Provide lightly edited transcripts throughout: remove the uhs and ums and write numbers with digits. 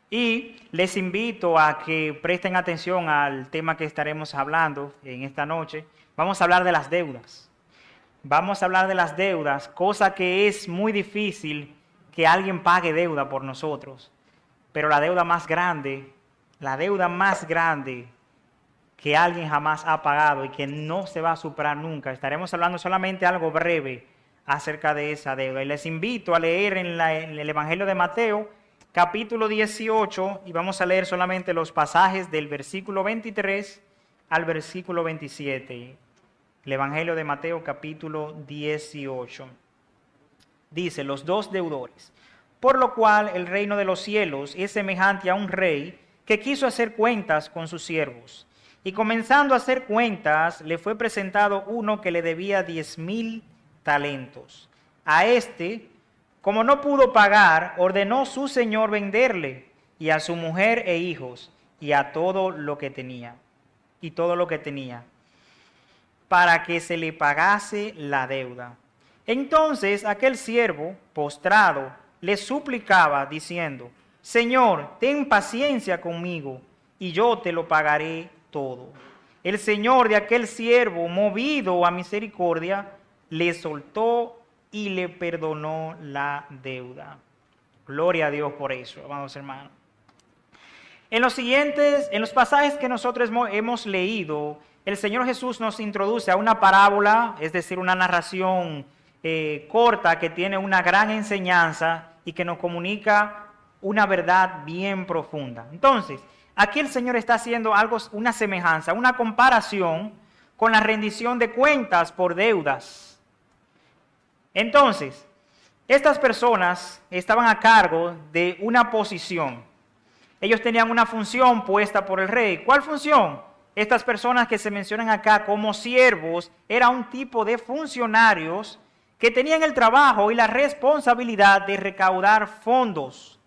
Y les invito a que presten atención al tema que estaremos hablando en esta noche. Vamos a hablar de las deudas. Vamos a hablar de las deudas, cosa que es muy difícil que alguien pague deuda por nosotros. Pero la deuda más grande que alguien jamás ha pagado y que no se va a superar nunca. Estaremos hablando solamente algo breve acerca de esa deuda. Y les invito a leer en el Evangelio de Mateo, capítulo 18, y vamos a leer solamente los pasajes del versículo 23 al versículo 27. El Evangelio de Mateo, capítulo 18. Dice, los dos deudores. Por lo cual el reino de los cielos es semejante a un rey que quiso hacer cuentas con sus siervos. Y comenzando a hacer cuentas, le fue presentado uno que le debía 10,000 talentos. A este, como no pudo pagar, ordenó su señor venderle, y a su mujer e hijos, y a todo lo que tenía, para que se le pagase la deuda. Entonces aquel siervo, postrado, le suplicaba, diciendo, Señor, ten paciencia conmigo, y yo te lo pagaré todo. El señor de aquel siervo, movido a misericordia, le soltó y le perdonó la deuda. Gloria a Dios por eso, amados hermanos. En los pasajes que nosotros hemos leído, el Señor Jesús nos introduce a una parábola, es decir, una narración corta que tiene una gran enseñanza y que nos comunica una verdad bien profunda. Entonces, aquí el Señor está haciendo una semejanza, una comparación con la rendición de cuentas por deudas. Entonces, estas personas estaban a cargo de una posición. Ellos tenían una función puesta por el rey. ¿Cuál función? Estas personas que se mencionan acá como siervos era un tipo de funcionarios que tenían el trabajo y la responsabilidad de recaudar fondos.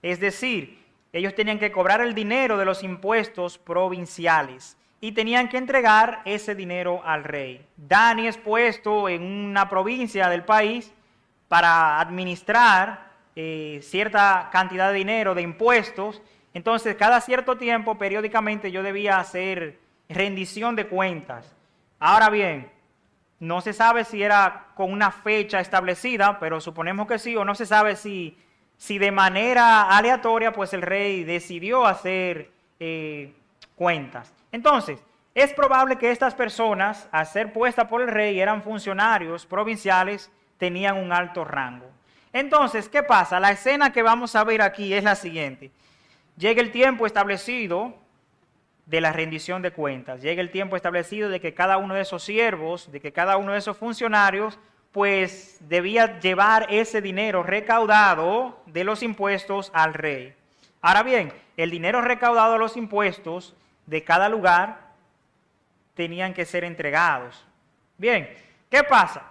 Es decir, ellos tenían que cobrar el dinero de los impuestos provinciales y tenían que entregar ese dinero al rey. Dani es puesto en una provincia del país para administrar cierta cantidad de dinero de impuestos. Entonces, cada cierto tiempo, periódicamente, yo debía hacer rendición de cuentas. Ahora bien, no se sabe si era con una fecha establecida, pero suponemos que sí, o no se sabe si de manera aleatoria, pues el rey decidió hacer cuentas. Entonces, es probable que estas personas, al ser puestas por el rey, eran funcionarios provinciales, tenían un alto rango. Entonces, ¿qué pasa? La escena que vamos a ver aquí es la siguiente. Llega el tiempo establecido de la rendición de cuentas. Llega el tiempo establecido de que cada uno de esos siervos, de que cada uno de esos funcionarios, pues debía llevar ese dinero recaudado de los impuestos al rey. Ahora bien, el dinero recaudado de los impuestos de cada lugar tenían que ser entregados. Bien, ¿qué pasa?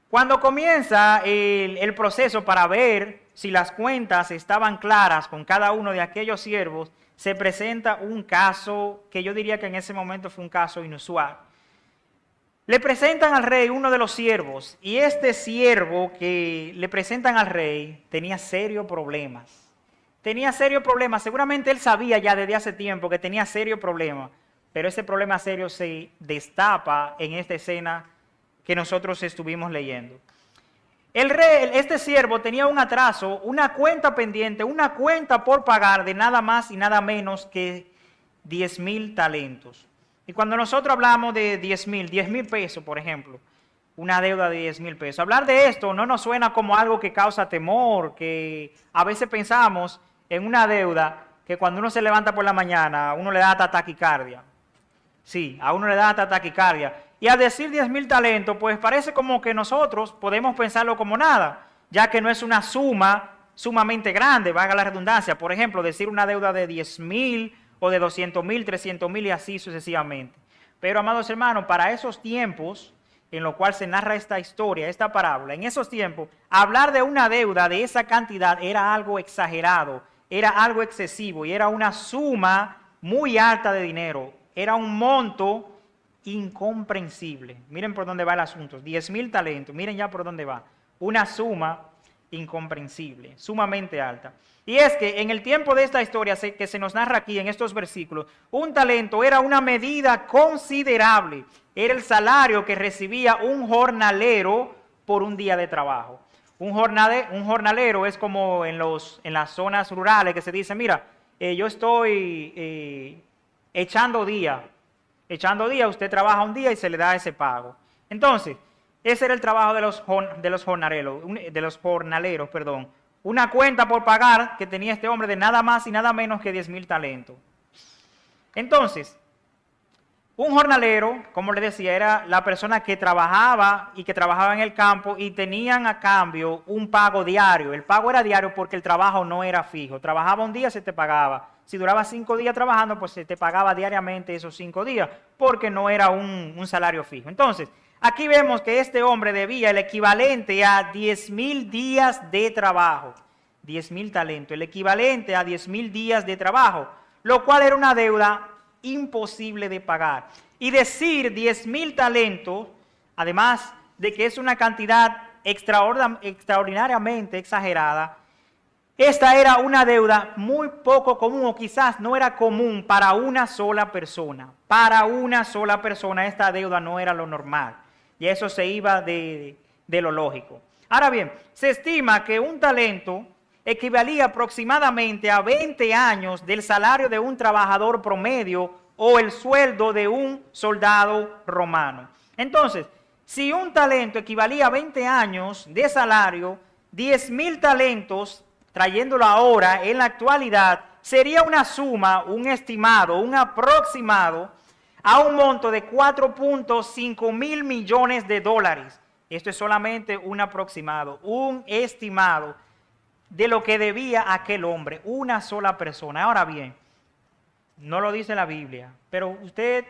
Cuando comienza el proceso para ver si las cuentas estaban claras con cada uno de aquellos siervos, se presenta un caso que yo diría que en ese momento fue un caso inusual. Le presentan al rey uno de los siervos y este siervo que le presentan al rey tenía serios problemas. Seguramente él sabía ya desde hace tiempo que tenía serios problemas, pero ese problema serio se destapa en esta escena que nosotros estuvimos leyendo. El rey, este siervo tenía un atraso, una cuenta pendiente, una cuenta por pagar de nada más y nada menos que 10,000 talentos. Y cuando nosotros hablamos de 10,000 pesos, por ejemplo, una deuda de 10,000 pesos, hablar de esto no nos suena como algo que causa temor, que a veces pensamos en una deuda que cuando uno se levanta por la mañana, a uno le da hasta taquicardia. Sí, a uno le da hasta taquicardia. Y al decir 10,000 talentos, pues parece como que nosotros podemos pensarlo como nada, ya que no es una suma sumamente grande, valga la redundancia. Por ejemplo, decir una deuda de 10,000 o de 200,000, 300,000 y así sucesivamente. Pero, amados hermanos, para esos tiempos en los cuales se narra esta historia, esta parábola, en esos tiempos, hablar de una deuda de esa cantidad era algo exagerado, era algo excesivo y era una suma muy alta de dinero, era un monto incomprensible. Miren por dónde va el asunto, 10,000 talentos, miren ya por dónde va, una suma incomprensible, sumamente alta. Y es que en el tiempo de esta historia que se nos narra aquí en estos versículos, un talento era una medida considerable, era el salario que recibía un jornalero por un día de trabajo. Un jornalero es como en las zonas rurales que se dice, mira, yo estoy echando día, usted trabaja un día y se le da ese pago. Entonces, ese era el trabajo de los jornaleros, perdón. Una cuenta por pagar que tenía este hombre de nada más y nada menos que 10,000 talentos. Entonces, un jornalero, como le decía, era la persona que trabajaba en el campo y tenían a cambio un pago diario. El pago era diario porque el trabajo no era fijo. Trabajaba un día, se te pagaba. Si duraba 5 días trabajando, pues se te pagaba diariamente esos 5 días porque no era un salario fijo. Entonces, aquí vemos que este hombre debía el equivalente a 10,000 días de trabajo. 10,000 talentos, el equivalente a 10,000 días de trabajo, lo cual era una deuda imposible de pagar. Y decir 10,000 talentos, además de que es una cantidad extraordinariamente exagerada, esta era una deuda muy poco común, o quizás no era común para una sola persona. Para una sola persona esta deuda no era lo normal. Y eso se iba de lo lógico. Ahora bien, se estima que un talento equivalía aproximadamente a 20 años del salario de un trabajador promedio o el sueldo de un soldado romano. Entonces, si un talento equivalía a 20 años de salario, 10,000 talentos, trayéndolo ahora en la actualidad, sería una suma, un estimado, un aproximado a un monto de 4.5 mil millones de dólares. Esto es solamente un aproximado, un estimado de lo que debía aquel hombre, una sola persona. Ahora bien, no lo dice la Biblia, pero usted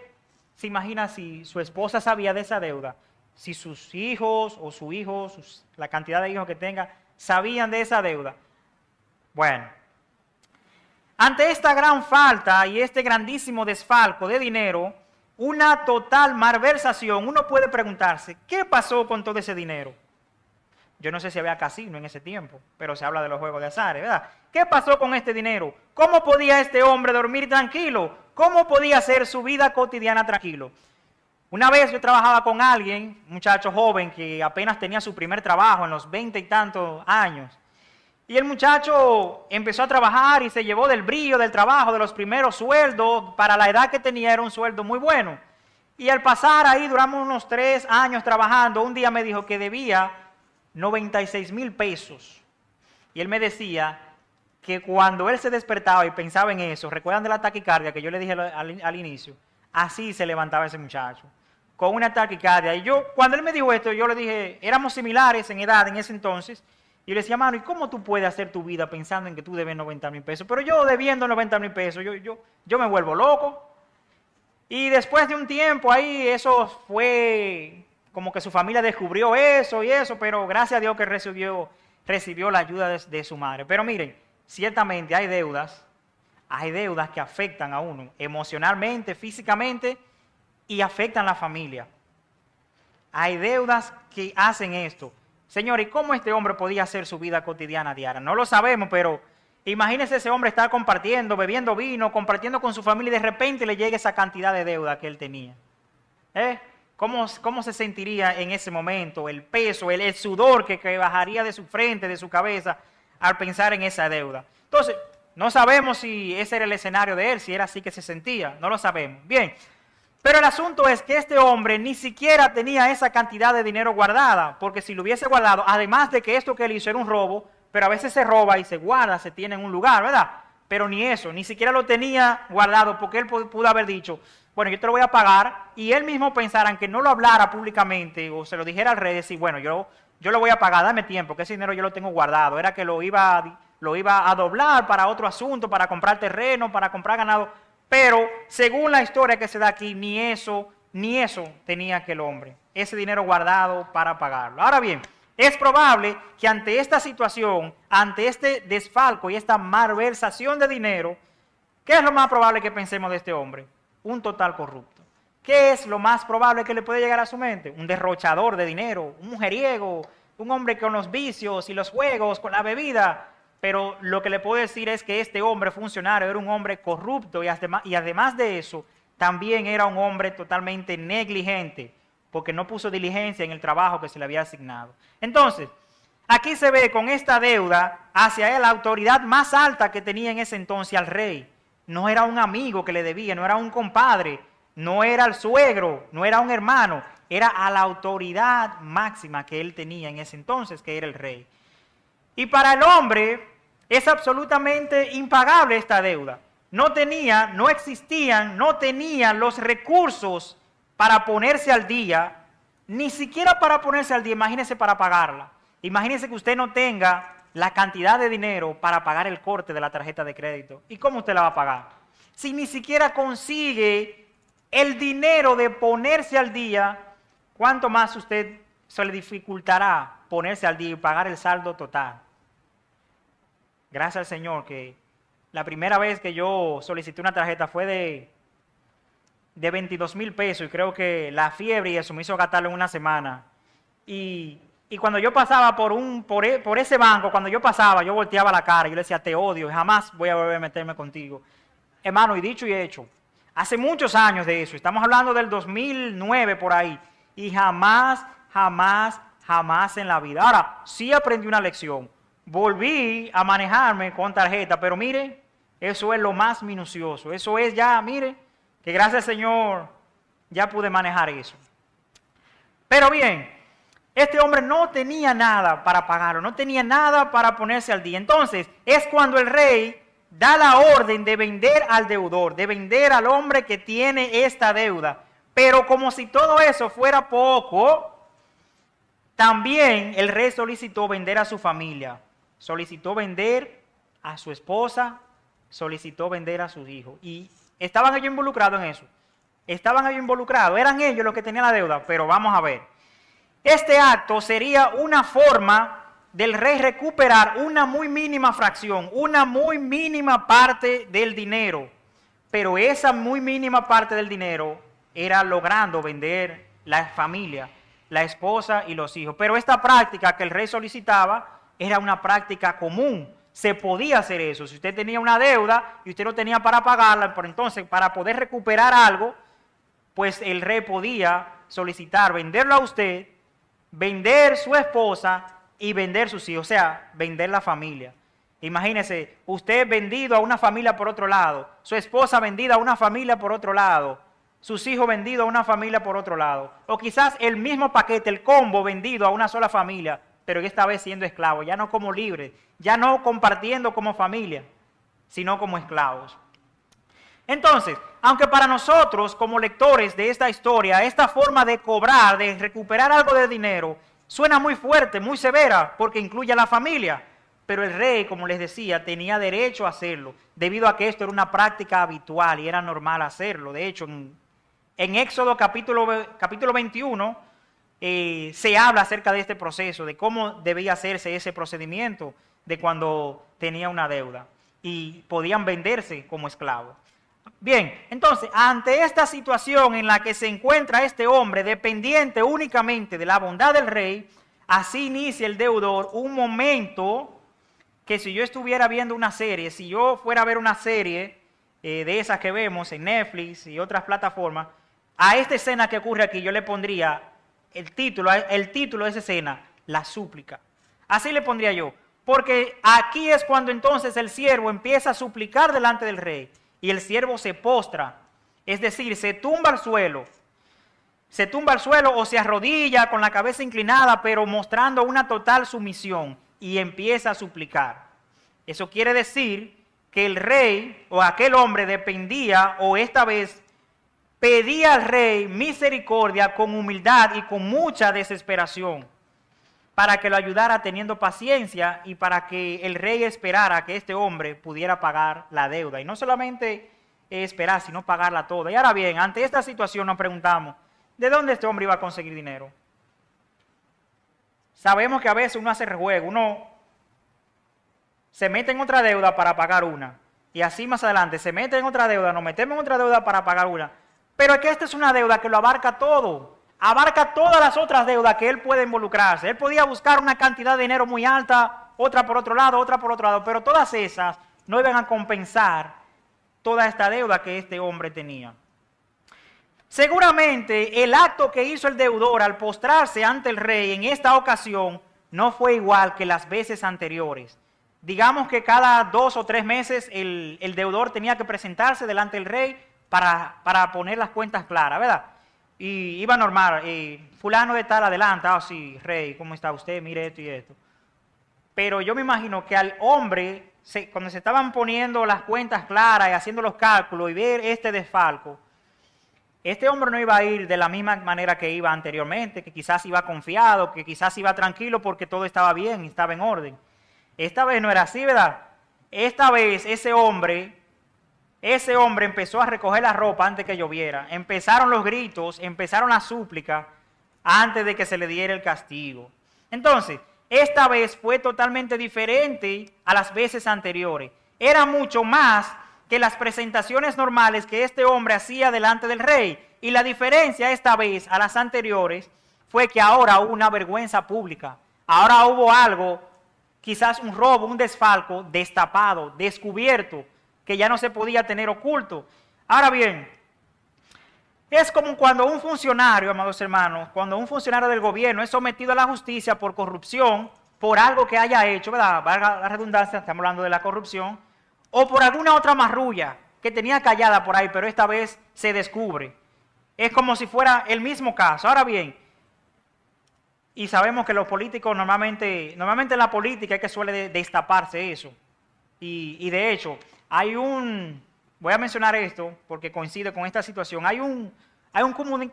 se imagina si su esposa sabía de esa deuda, si sus hijos o su hijo, la cantidad de hijos que tenga, sabían de esa deuda. Bueno, ante esta gran falta y este grandísimo desfalco de dinero, una total malversación, uno puede preguntarse, ¿qué pasó con todo ese dinero? Yo no sé si había casino en ese tiempo, pero se habla de los juegos de azar, ¿verdad? ¿Qué pasó con este dinero? ¿Cómo podía este hombre dormir tranquilo? ¿Cómo podía hacer su vida cotidiana tranquilo? Una vez yo trabajaba con alguien, un muchacho joven que apenas tenía su primer trabajo en los 20 y tantos años. Y el muchacho empezó a trabajar y se llevó del brillo del trabajo, de los primeros sueldos. Para la edad que tenía era un sueldo muy bueno. Y al pasar ahí, duramos unos 3 años trabajando, un día me dijo que debía 96,000 pesos. Y él me decía que cuando él se despertaba y pensaba en eso, ¿recuerdan de la taquicardia que yo le dije al inicio? Así se levantaba ese muchacho, con una taquicardia. Y yo, cuando él me dijo esto, yo le dije, éramos similares en edad en ese entonces, y yo le decía, mano, ¿y cómo tú puedes hacer tu vida pensando en que tú debes 90,000 pesos? Pero yo debiendo 90,000 pesos, yo me vuelvo loco. Y después de un tiempo ahí, eso fue como que su familia descubrió eso y eso, pero gracias a Dios que recibió la ayuda de su madre. Pero miren, ciertamente hay deudas que afectan a uno emocionalmente, físicamente y afectan a la familia. Hay deudas que hacen esto. Señor, ¿y cómo este hombre podía hacer su vida cotidiana diaria? No lo sabemos, pero imagínese ese hombre estar compartiendo, bebiendo vino, compartiendo con su familia y de repente le llega esa cantidad de deuda que él tenía. ¿Cómo se sentiría en ese momento? El peso, el sudor que bajaría de su frente, de su cabeza, al pensar en esa deuda. Entonces, no sabemos si ese era el escenario de él, si era así que se sentía, no lo sabemos. Bien, pero el asunto es que este hombre ni siquiera tenía esa cantidad de dinero guardada, porque si lo hubiese guardado, además de que esto que él hizo era un robo, pero a veces se roba y se guarda, se tiene en un lugar, ¿verdad? Pero ni eso, ni siquiera lo tenía guardado, porque él pudo haber dicho, bueno, yo te lo voy a pagar, y él mismo pensara, aunque no lo hablara públicamente o se lo dijera al rey, decir, bueno, yo lo voy a pagar, dame tiempo, que ese dinero yo lo tengo guardado. Era que lo iba a doblar para otro asunto, para comprar terreno, para comprar ganado. Pero según la historia que se da aquí, ni eso tenía aquel hombre, ese dinero guardado para pagarlo. Ahora bien, es probable que ante esta situación, ante este desfalco y esta malversación de dinero, ¿qué es lo más probable que pensemos de este hombre? Un total corrupto. ¿Qué es lo más probable que le puede llegar a su mente? Un derrochador de dinero, un mujeriego, un hombre con los vicios y los juegos, con la bebida. Pero lo que le puedo decir es que este hombre funcionario era un hombre corrupto y además de eso, también era un hombre totalmente negligente, porque no puso diligencia en el trabajo que se le había asignado. Entonces, aquí se ve con esta deuda hacia él la autoridad más alta que tenía en ese entonces al rey. No era un amigo que le debía, no era un compadre, no era el suegro, no era un hermano, era a la autoridad máxima que él tenía en ese entonces, que era el rey. Y para el hombre es absolutamente impagable esta deuda. No tenían los recursos para ponerse al día, ni siquiera para ponerse al día, imagínese para pagarla. Imagínese que usted no tenga la cantidad de dinero para pagar el corte de la tarjeta de crédito. ¿Y cómo usted la va a pagar? Si ni siquiera consigue el dinero de ponerse al día, ¿cuánto más usted se le dificultará ponerse al día y pagar el saldo total? Gracias al Señor que la primera vez que yo solicité una tarjeta fue de 22,000 pesos y creo que la fiebre y eso me hizo gastarlo en una semana. Y cuando yo pasaba por ese banco, cuando yo pasaba, yo volteaba la cara, yo le decía, te odio, jamás voy a volver a meterme contigo. Hermano, y dicho y hecho, hace muchos años de eso, estamos hablando del 2009 por ahí, y jamás en la vida. Ahora, sí aprendí una lección, volví a manejarme con tarjeta, pero mire, eso es lo más minucioso, eso es ya, mire, que gracias al Señor ya pude manejar eso. Pero bien, este hombre no tenía nada para pagarlo, no tenía nada para ponerse al día. Entonces, es cuando el rey da la orden de vender al deudor, de vender al hombre que tiene esta deuda. Pero como si todo eso fuera poco, también el rey solicitó vender a su familia, solicitó vender a su esposa, solicitó vender a sus hijos. Y estaban ellos involucrados en eso. Estaban ellos involucrados, eran ellos los que tenían la deuda, pero vamos a ver. Este acto sería una forma del rey recuperar una muy mínima fracción, una muy mínima parte del dinero. Pero esa muy mínima parte del dinero era logrando vender la familia, la esposa y los hijos. Pero esta práctica que el rey solicitaba era una práctica común. Se podía hacer eso. Si usted tenía una deuda y usted no tenía para pagarla, por entonces para poder recuperar algo, pues el rey podía solicitar venderlo a usted, vender su esposa y vender sus hijos, o sea, vender la familia. Imagínese, usted vendido a una familia por otro lado, su esposa vendida a una familia por otro lado, sus hijos vendidos a una familia por otro lado, o quizás el mismo paquete, el combo vendido a una sola familia, pero esta vez siendo esclavos, ya no como libres, ya no compartiendo como familia, sino como esclavos. Entonces, aunque para nosotros como lectores de esta historia, esta forma de cobrar, de recuperar algo de dinero, suena muy fuerte, muy severa, porque incluye a la familia, pero el rey, como les decía, tenía derecho a hacerlo, debido a que esto era una práctica habitual y era normal hacerlo. De hecho, en Éxodo capítulo 21, se habla acerca de este proceso, de cómo debía hacerse ese procedimiento de cuando tenía una deuda y podían venderse como esclavos. Bien, entonces, ante esta situación en la que se encuentra este hombre dependiente únicamente de la bondad del rey, así inicia el deudor un momento que si yo estuviera viendo una serie, si yo fuera a ver una serie de esas que vemos en Netflix y otras plataformas, a esta escena que ocurre aquí yo le pondría el título de esa escena, la súplica. Así le pondría yo, porque aquí es cuando entonces el siervo empieza a suplicar delante del rey. Y el siervo se postra, es decir, se tumba al suelo o se arrodilla con la cabeza inclinada, pero mostrando una total sumisión y empieza a suplicar. Eso quiere decir que el rey o aquel hombre dependía o esta vez pedía al rey misericordia con humildad y con mucha desesperación para que lo ayudara teniendo paciencia y para que el rey esperara que este hombre pudiera pagar la deuda. Y no solamente esperar, sino pagarla toda. Y ahora bien, ante esta situación nos preguntamos, ¿de dónde este hombre iba a conseguir dinero? Sabemos que a veces uno hace rejuego, uno se mete en otra deuda para pagar una. Y así más adelante se mete en otra deuda, nos metemos en otra deuda para pagar una. Pero es que esta es una deuda que lo abarca todo. abarca todas las otras deudas que él puede involucrarse. Él podía buscar una cantidad de dinero muy alta, otra por otro lado, otra por otro lado, pero todas esas no iban a compensar toda esta deuda que este hombre tenía. Seguramente el acto que hizo el deudor al postrarse ante el rey en esta ocasión no fue igual que las veces anteriores. Digamos que cada 2 o 3 meses el deudor tenía que presentarse delante del rey para poner las cuentas claras, ¿verdad? Y iba normal, fulano de tal adelante, sí, rey, ¿cómo está usted? Mire esto y esto. Pero yo me imagino que al hombre, cuando se estaban poniendo las cuentas claras y haciendo los cálculos y ver este desfalco, este hombre no iba a ir de la misma manera que iba anteriormente, que quizás iba confiado, que quizás iba tranquilo porque todo estaba bien, estaba en orden. Esta vez no era así, ¿verdad? Esta vez ese hombre empezó a recoger la ropa antes que lloviera. Empezaron los gritos, empezaron las súplicas antes de que se le diera el castigo. Entonces, esta vez fue totalmente diferente a las veces anteriores. Era mucho más que las presentaciones normales que este hombre hacía delante del rey. Y la diferencia esta vez a las anteriores fue que ahora hubo una vergüenza pública. Ahora hubo algo, quizás un robo, un desfalco destapado, descubierto, que ya no se podía tener oculto. Ahora bien, es como cuando un funcionario, amados hermanos, cuando un funcionario del gobierno es sometido a la justicia por corrupción, por algo que haya hecho, ¿verdad? Valga la redundancia, estamos hablando de la corrupción, o por alguna otra marrulla que tenía callada por ahí, pero esta vez se descubre. Es como si fuera el mismo caso. Ahora bien, y sabemos que los políticos normalmente en la política es que suele destaparse eso. Y de hecho, voy a mencionar esto porque coincide con esta situación, hay un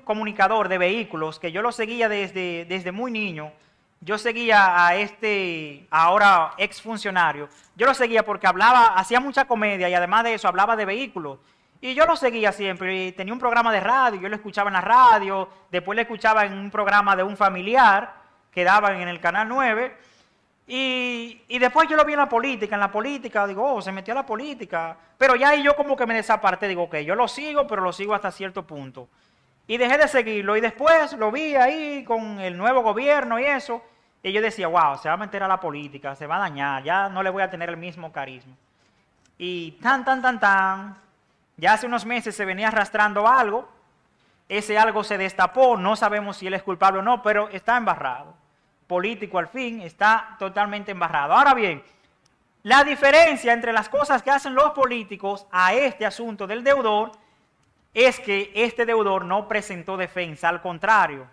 comunicador de vehículos que yo lo seguía desde muy niño. Yo seguía a ahora exfuncionario, yo lo seguía porque hacía mucha comedia y además de eso hablaba de vehículos. Y yo lo seguía siempre, y tenía un programa de radio, yo lo escuchaba en la radio, después lo escuchaba en un programa de un familiar que daban en el Canal 9, y después yo lo vi en la política, digo, se metió a la política, pero ya ahí yo como que me desaparté, digo, ok, yo lo sigo, pero lo sigo hasta cierto punto. Y dejé de seguirlo, y después lo vi ahí con el nuevo gobierno y eso, y yo decía, wow, se va a meter a la política, se va a dañar, ya no le voy a tener el mismo carisma. Y ya hace unos meses se venía arrastrando algo, ese algo se destapó, no sabemos si él es culpable o no, pero está embarrado. Político al fin, está totalmente embarrado. Ahora bien, la diferencia entre las cosas que hacen los políticos a este asunto del deudor es que este deudor no presentó defensa, al contrario,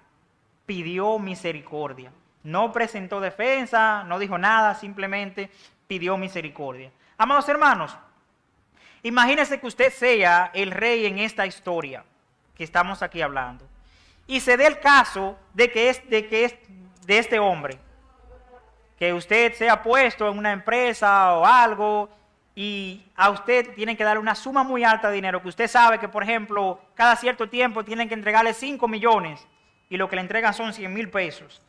pidió misericordia. No presentó defensa, no dijo nada, simplemente pidió misericordia. Amados hermanos, imagínense que usted sea el rey en esta historia que estamos aquí hablando y se dé el caso de este hombre, que usted sea puesto en una empresa o algo y a usted tienen que darle una suma muy alta de dinero, que usted sabe que, por ejemplo, cada cierto tiempo tienen que entregarle 5 millones y lo que le entregan son 100,000 pesos.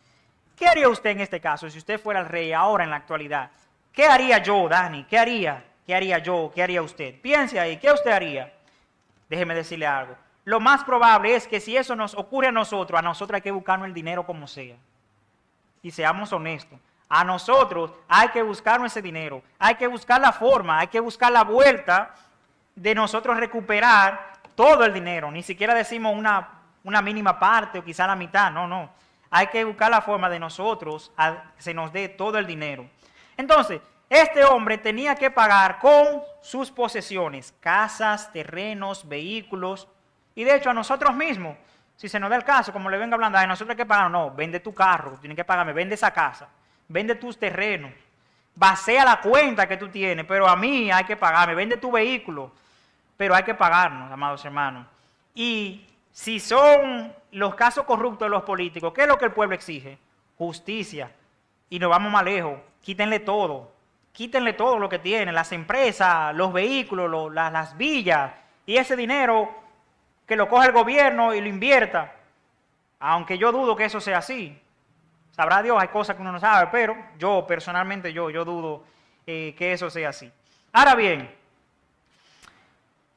¿Qué haría usted en este caso si usted fuera el rey ahora en la actualidad? ¿Qué haría yo, Dani? ¿Qué haría? ¿Qué haría yo? ¿Qué haría usted? Piense ahí, ¿qué usted haría? Déjeme decirle algo. Lo más probable es que si eso nos ocurre a nosotros hay que buscarnos el dinero como sea. Y seamos honestos, a nosotros hay que buscarnos ese dinero, hay que buscar la forma, hay que buscar la vuelta de nosotros recuperar todo el dinero. Ni siquiera decimos una mínima parte o quizá la mitad, no. Hay que buscar la forma de nosotros que se nos dé todo el dinero. Entonces, este hombre tenía que pagar con sus posesiones, casas, terrenos, vehículos, y de hecho a nosotros mismos, si se nos da el caso, como le vengo hablando, a nosotros hay que pagar, no, vende tu carro, tienes que pagarme, vende esa casa, vende tus terrenos, basea la cuenta que tú tienes, pero a mí hay que pagarme, vende tu vehículo, pero hay que pagarnos, amados hermanos. Y si son los casos corruptos de los políticos, ¿qué es lo que el pueblo exige? Justicia. Y nos vamos más lejos, quítenle todo lo que tienen, las empresas, los vehículos, las villas, y ese dinero que lo coge el gobierno y lo invierta. Aunque yo dudo que eso sea así. Sabrá Dios, hay cosas que uno no sabe, pero yo personalmente yo dudo que eso sea así. Ahora bien,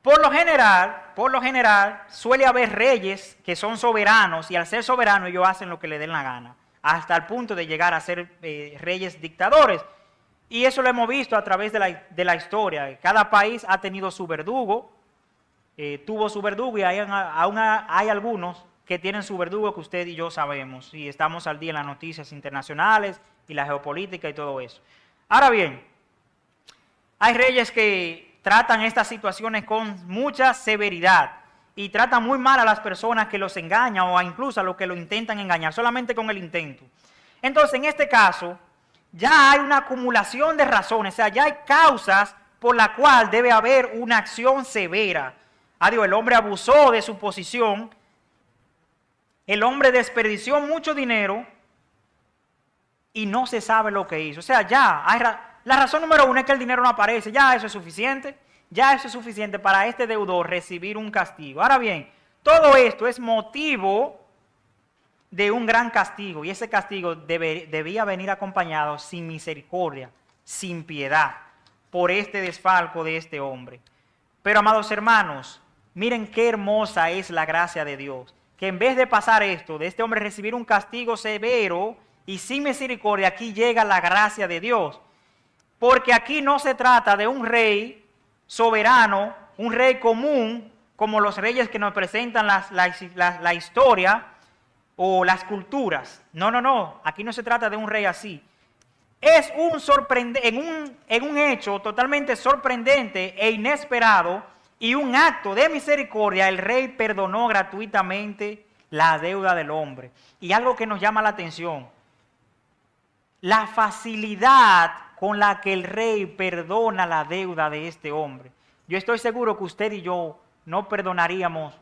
por lo general, por lo general, suele haber reyes que son soberanos y al ser soberanos ellos hacen lo que les den la gana, hasta el punto de llegar a ser reyes dictadores. Y eso lo hemos visto a través de la historia. Cada país ha tenido su verdugo, tuvo su verdugo y aún hay algunos que tienen su verdugo que usted y yo sabemos. Y estamos al día en las noticias internacionales y la geopolítica y todo eso. Ahora bien, hay reyes que tratan estas situaciones con mucha severidad y tratan muy mal a las personas que los engañan o incluso a los que lo intentan engañar, solamente con el intento. Entonces, en este caso, ya hay una acumulación de razones, o sea, ya hay causas por la cual debe haber una acción severa. Adiós, el hombre abusó de su posición, el hombre desperdició mucho dinero y no se sabe lo que hizo. O sea, ya hay la razón número uno es que el dinero no aparece. Ya eso es suficiente. Ya eso es suficiente para este deudor recibir un castigo. Ahora bien, todo esto es motivo de un gran castigo. Y ese castigo debía venir acompañado sin misericordia, sin piedad, por este desfalco de este hombre. Pero, amados hermanos, miren qué hermosa es la gracia de Dios. Que en vez de pasar esto, de este hombre recibir un castigo severo y sin misericordia, aquí llega la gracia de Dios. Porque aquí no se trata de un rey soberano, un rey común, como los reyes que nos presentan la historia o las culturas. No, no, no. Aquí no se trata de un rey así. Es en un hecho totalmente sorprendente e inesperado y un acto de misericordia, el rey perdonó gratuitamente la deuda del hombre. Y algo que nos llama la atención, la facilidad con la que el rey perdona la deuda de este hombre. Yo estoy seguro que usted y yo no perdonaríamos.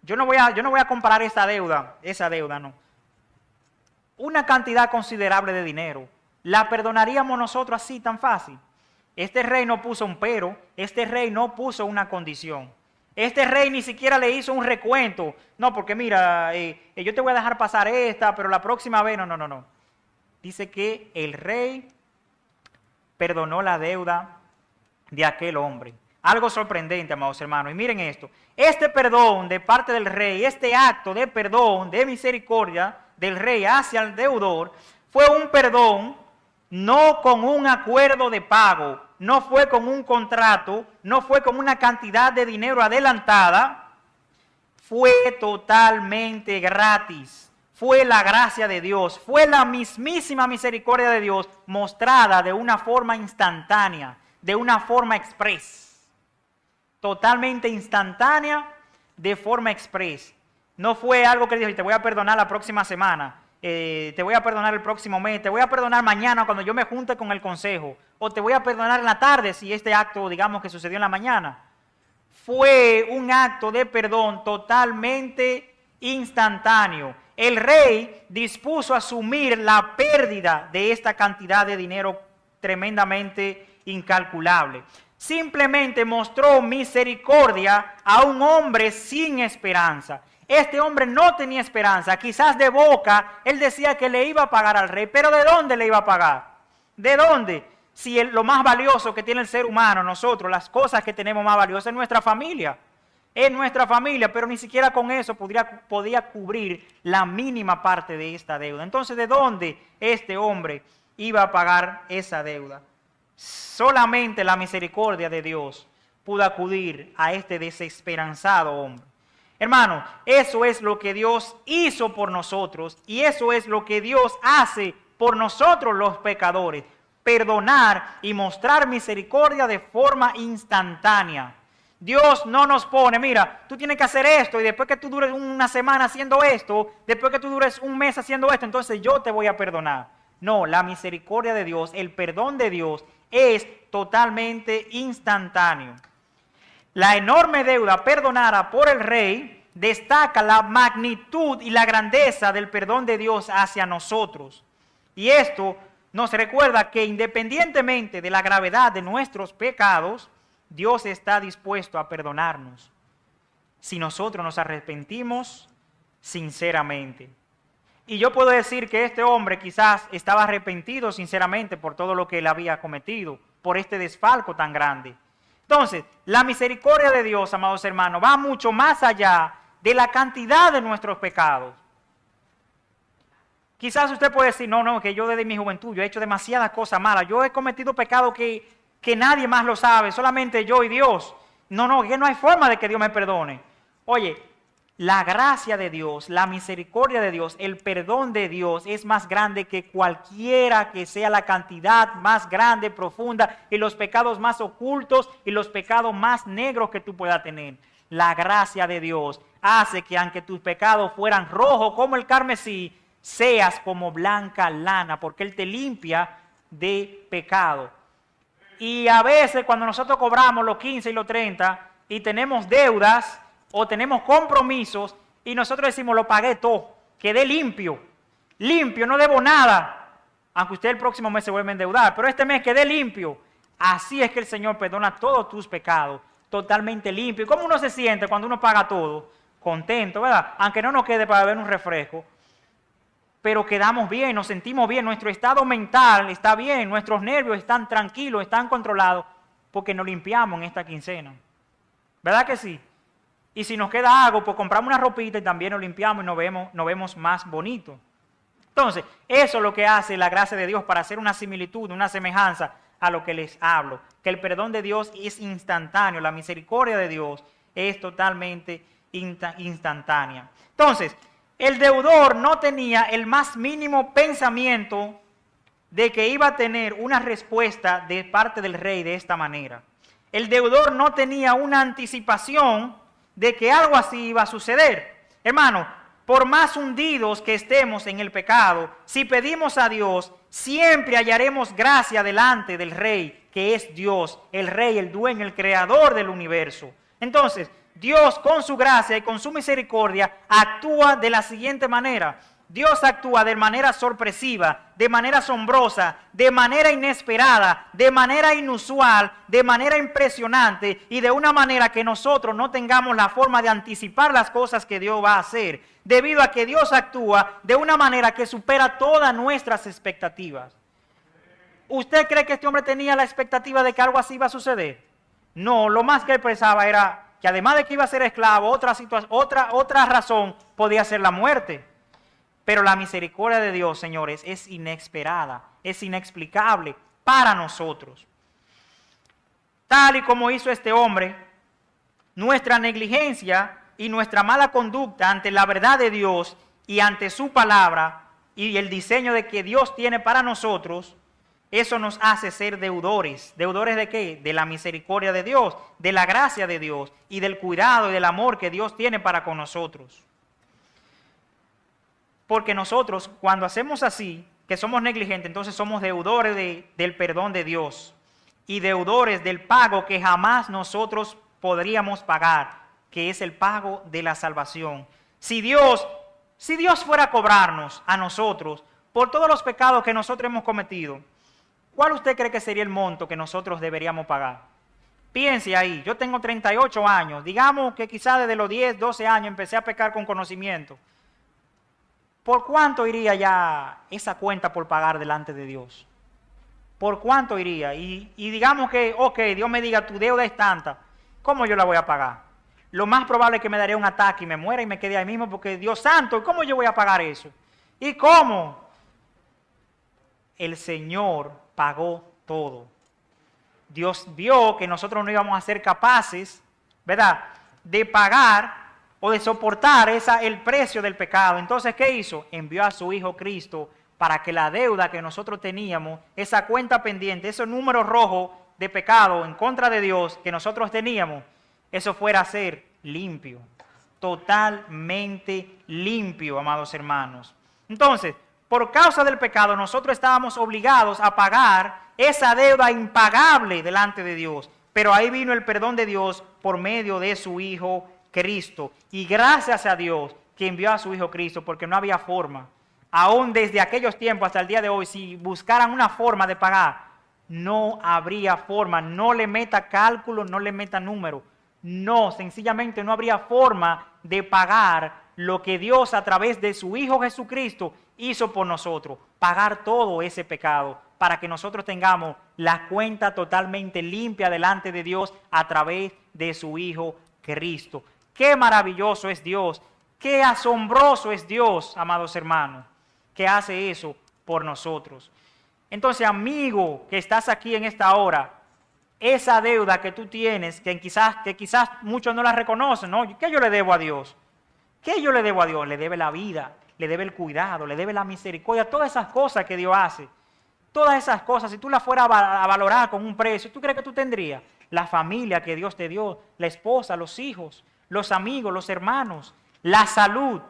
Yo no voy a comparar esa deuda no. Una cantidad considerable de dinero. ¿La perdonaríamos nosotros así tan fácil? Este rey no puso un pero, este rey no puso una condición. Este rey ni siquiera le hizo un recuento. No, porque mira, yo te voy a dejar pasar esta, pero la próxima vez, no. Dice que el rey perdonó la deuda de aquel hombre. Algo sorprendente, amados hermanos. Y miren esto. Este perdón de parte del rey, este acto de perdón, de misericordia del rey hacia el deudor, fue un perdón no con un acuerdo de pago, no fue con un contrato, no fue con una cantidad de dinero adelantada, fue totalmente gratis. Fue la gracia de Dios, fue la mismísima misericordia de Dios mostrada de una forma instantánea, de una forma express. Totalmente instantánea, de forma express. No fue algo que dijo, te voy a perdonar la próxima semana, te voy a perdonar el próximo mes, te voy a perdonar mañana cuando yo me junte con el consejo, o te voy a perdonar en la tarde si este acto, digamos, que sucedió en la mañana. Fue un acto de perdón totalmente instantáneo. El rey dispuso a asumir la pérdida de esta cantidad de dinero tremendamente incalculable. Simplemente mostró misericordia a un hombre sin esperanza. Este hombre no tenía esperanza. Quizás de boca él decía que le iba a pagar al rey, pero ¿de dónde le iba a pagar? ¿De dónde? Si lo más valioso que tiene el ser humano, nosotros, las cosas que tenemos más valiosas es nuestra familia. Es nuestra familia, pero ni siquiera con eso podía cubrir la mínima parte de esta deuda. Entonces, ¿de dónde este hombre iba a pagar esa deuda? Solamente la misericordia de Dios pudo acudir a este desesperanzado hombre. Hermano, eso es lo que Dios hizo por nosotros y eso es lo que Dios hace por nosotros los pecadores. Perdonar y mostrar misericordia de forma instantánea. Dios no nos pone, mira, tú tienes que hacer esto y después que tú dures una semana haciendo esto, después que tú dures un mes haciendo esto, entonces yo te voy a perdonar. No, la misericordia de Dios, el perdón de Dios es totalmente instantáneo. La enorme deuda perdonada por el rey destaca la magnitud y la grandeza del perdón de Dios hacia nosotros. Y esto nos recuerda que independientemente de la gravedad de nuestros pecados, Dios está dispuesto a perdonarnos si nosotros nos arrepentimos sinceramente. Y yo puedo decir que este hombre quizás estaba arrepentido sinceramente por todo lo que él había cometido, por este desfalco tan grande. Entonces, la misericordia de Dios, amados hermanos, va mucho más allá de la cantidad de nuestros pecados. Quizás usted puede decir, no, que yo desde mi juventud, yo he hecho demasiadas cosas malas, yo he cometido pecados que nadie más lo sabe, solamente yo y Dios. No, que no hay forma de que Dios me perdone. Oye, la gracia de Dios, la misericordia de Dios, el perdón de Dios es más grande que cualquiera que sea la cantidad más grande, profunda, y los pecados más ocultos y los pecados más negros que tú puedas tener. La gracia de Dios hace que aunque tus pecados fueran rojos como el carmesí, seas como blanca lana, porque Él te limpia de pecado. Y a veces cuando nosotros cobramos los 15 y los 30 y tenemos deudas o tenemos compromisos y nosotros decimos, lo pagué todo, quedé limpio, no debo nada, aunque usted el próximo mes se vuelve a endeudar, pero este mes quedé limpio. Así es que el Señor perdona todos tus pecados, totalmente limpio. ¿Y cómo uno se siente cuando uno paga todo? Contento, ¿verdad? Aunque no nos quede para beber un refresco, pero quedamos bien, nos sentimos bien, nuestro estado mental está bien, nuestros nervios están tranquilos, están controlados, porque nos limpiamos en esta quincena. ¿Verdad que sí? Y si nos queda algo, pues compramos una ropita y también nos limpiamos y nos vemos más bonitos. Entonces, eso es lo que hace la gracia de Dios para hacer una similitud, una semejanza a lo que les hablo. Que el perdón de Dios es instantáneo, la misericordia de Dios es totalmente instantánea. Entonces, el deudor no tenía el más mínimo pensamiento de que iba a tener una respuesta de parte del rey de esta manera. El deudor no tenía una anticipación de que algo así iba a suceder. Hermano, por más hundidos que estemos en el pecado, si pedimos a Dios, siempre hallaremos gracia delante del Rey, que es Dios, el Rey, el dueño, el creador del universo. Entonces, Dios con su gracia y con su misericordia actúa de la siguiente manera. Dios actúa de manera sorpresiva, de manera asombrosa, de manera inesperada, de manera inusual, de manera impresionante y de una manera que nosotros no tengamos la forma de anticipar las cosas que Dios va a hacer, debido a que Dios actúa de una manera que supera todas nuestras expectativas. ¿Usted cree que este hombre tenía la expectativa de que algo así iba a suceder? No, lo más que él pensaba era que además de que iba a ser esclavo, otra razón podía ser la muerte. Pero la misericordia de Dios, señores, es inesperada, es inexplicable para nosotros. Tal y como hizo este hombre, nuestra negligencia y nuestra mala conducta ante la verdad de Dios y ante su palabra y el diseño de que Dios tiene para nosotros, eso nos hace ser deudores. ¿Deudores de qué? De la misericordia de Dios, de la gracia de Dios y del cuidado y del amor que Dios tiene para con nosotros. Porque nosotros, cuando hacemos así, que somos negligentes, entonces somos deudores del perdón de Dios y deudores del pago que jamás nosotros podríamos pagar, que es el pago de la salvación. Si Dios fuera a cobrarnos a nosotros por todos los pecados que nosotros hemos cometido, ¿cuál usted cree que sería el monto que nosotros deberíamos pagar? Piense ahí, yo tengo 38 años, digamos que quizás desde los 10, 12 años empecé a pecar con conocimiento. ¿Por cuánto iría ya esa cuenta por pagar delante de Dios? ¿Por cuánto iría? Y digamos que, ok, Dios me diga, tu deuda es tanta, ¿cómo yo la voy a pagar? Lo más probable es que me daría un ataque y me muera y me quede ahí mismo porque Dios santo, ¿cómo yo voy a pagar eso? ¿Y cómo? El Señor pagó todo. Dios vio que nosotros no íbamos a ser capaces, ¿verdad?, de pagar o de soportar el precio del pecado. Entonces, ¿qué hizo? Envió a su Hijo Cristo para que la deuda que nosotros teníamos, esa cuenta pendiente, ese número rojo de pecado en contra de Dios que nosotros teníamos, eso fuera a ser limpio, totalmente limpio, amados hermanos. Entonces, por causa del pecado, nosotros estábamos obligados a pagar esa deuda impagable delante de Dios. Pero ahí vino el perdón de Dios por medio de su Hijo Cristo. Y gracias a Dios que envió a su Hijo Cristo, porque no había forma. Aún desde aquellos tiempos hasta el día de hoy, si buscaran una forma de pagar, no habría forma. No le meta cálculo, no le meta número. No, sencillamente no habría forma de pagar lo que Dios a través de su Hijo Jesucristo hizo por nosotros, pagar todo ese pecado para que nosotros tengamos la cuenta totalmente limpia delante de Dios a través de su Hijo Cristo. Qué maravilloso es Dios, qué asombroso es Dios, amados hermanos, que hace eso por nosotros. Entonces, amigo que estás aquí en esta hora, esa deuda que tú tienes, que quizás muchos no la reconocen, ¿no? ¿Qué yo le debo a Dios? ¿Qué yo le debo a Dios? Le debe la vida, le debe el cuidado, le debe la misericordia, todas esas cosas que Dios hace. Todas esas cosas, si tú las fueras a valorar con un precio, ¿tú crees que tú tendrías? La familia que Dios te dio, la esposa, los hijos, los amigos, los hermanos, la salud,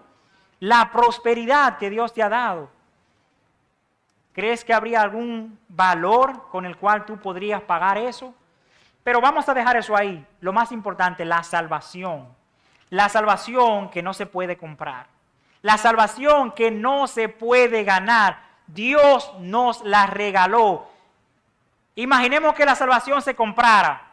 la prosperidad que Dios te ha dado. ¿Crees que habría algún valor con el cual tú podrías pagar eso? Pero vamos a dejar eso ahí. Lo más importante, la salvación. La salvación que no se puede comprar. La salvación que no se puede ganar. Dios nos la regaló. Imaginemos que la salvación se comprara.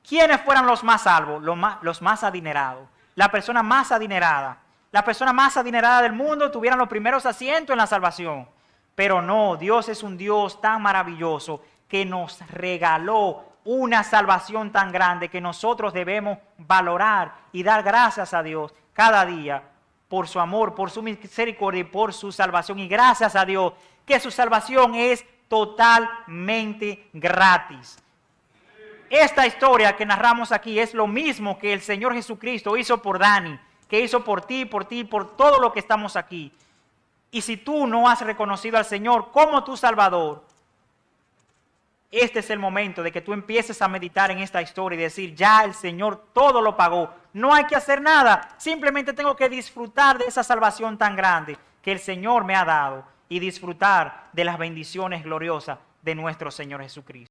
¿Quiénes fueran los más salvos? Los más adinerados. La persona más adinerada. La persona más adinerada del mundo tuvieran los primeros asientos en la salvación. Pero no, Dios es un Dios tan maravilloso que nos regaló una salvación tan grande que nosotros debemos valorar y dar gracias a Dios cada día por su amor, por su misericordia y por su salvación. Y gracias a Dios que su salvación es totalmente gratis. Esta historia que narramos aquí es lo mismo que el Señor Jesucristo hizo por Dani, que hizo por ti, por todo lo que estamos aquí. Y si tú no has reconocido al Señor como tu Salvador, este es el momento de que tú empieces a meditar en esta historia y decir, ya el Señor todo lo pagó. No hay que hacer nada, simplemente tengo que disfrutar de esa salvación tan grande que el Señor me ha dado y disfrutar de las bendiciones gloriosas de nuestro Señor Jesucristo.